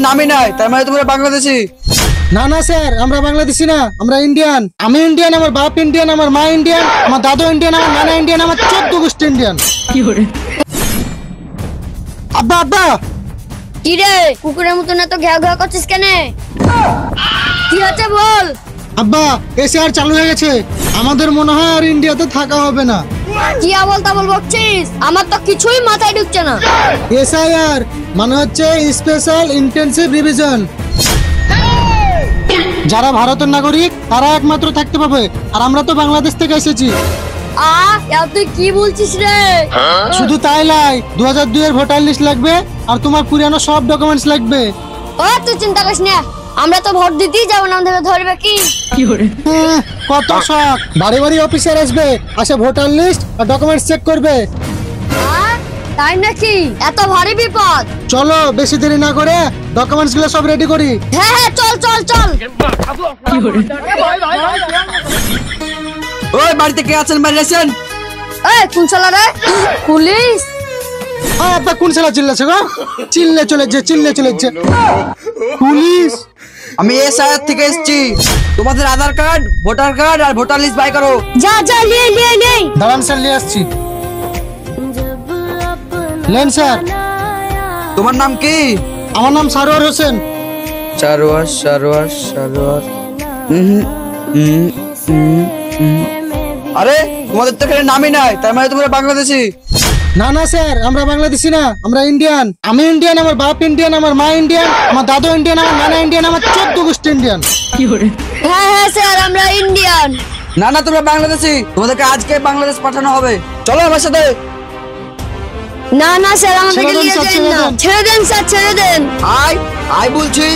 নামই নাই, তার মানে তোমরা বাংলাদেশি? না না স্যার, আমরা বাংলাদেশি না, আমরা ইন্ডিয়ান। আমি ইন্ডিয়ান, আমার বাপ ইন্ডিয়ান, আমার মা ইন্ডিয়ান, আমার দাদু ইন্ডিয়ান, আমার নানা ইন্ডিয়ান, আমার 14 গোষ্ঠী ইন্ডিয়ান। আব্বা আব্বা। কি রে, কুকুরের মতন এত ঘেউ ঘেউ করছিস কেন? কি হচ্ছে বল। আব্বা, এসআর চালু হয়ে গেছে, আমাদের মনে হয় আর ইন্ডিয়াতে থাকা হবে না। কি আবল তাবল বকছিস? আমার তো কিছুই মাথায় ঢুকছে না। এসআইআর মানে হচ্ছে স্পেশাল ইন্টেনসিভ রিভিশন। যারা ভারতের নাগরিক তারা একমাত্র থাকতে পাবে, আর আমরা তো বাংলাদেশ থেকে এসেছি। তুই কি বলছিস রে? শুধু তাই নয়, 2002 এর ভোটার লিস্ট লাগবে, আর তোমার পুরানো সব ডকুমেন্টস লাগবে। তুই চিন্তা করিস না, আমরা তো ভোট দিতেই যাবো না, আমাদের ধরবে কি? কত শখ! বাড়ি বাড়ি অফিসার আসবে, আসে ভোটার লিস্ট আর ডকুমেন্টস চেক করবে। তাই নাকি? এত ভারী বিপদ। চলো বেশি দেরি না করে ডকুমেন্টস গুলো সব রেডি করি। হ্যাঁ চল চল চল। ওই বাড়িতে কে আছেন? বাইরে আসেন। কোন শালা রে? পুলিশ? আব্বা কোন শালা চিল্লাছে গো? চিল্লে চলেছে পুলিশ। আমি এসআইআর থেকে এসেছি। তোমাদের আধার কার্ড, ভোটার কার্ড আর ভোটার লিস্ট বাই করো। যা যা নিয়ে দাঁড়ান স্যার, নিয়ে আসছি। লেন স্যার। তোমার নাম কি? আমার নাম সারোয়ার হোসেন। সারোয়ার। আরে তোমাদের তো এখানে নামই নাই, তার মানে তোমরা বাংলাদেশি? না না স্যার, আমরা বাংলাদেশি না, আমরা ইন্ডিয়ান। আমি ইন্ডিয়ান, আমার বাপ ইন্ডিয়ান, আমার মা ইন্ডিয়ান, আমার দাদু ইন্ডিয়ান, আমার নানা ইন্ডিয়ান, আমার 14 গোষ্ঠী ইন্ডিয়ান। হ্যাঁ স্যার, আমরা ইন্ডিয়ান। না তোমরা বাংলাদেশি, তোমাদেরকে আজকে বাংলাদেশ পাঠানো হবে। চলো আমার সাথে। না স্যার, আমাদেরকে নিয়ে যান না। ছেড়ে দেন স্যার, ছেড়ে দেন। আয় বলছি।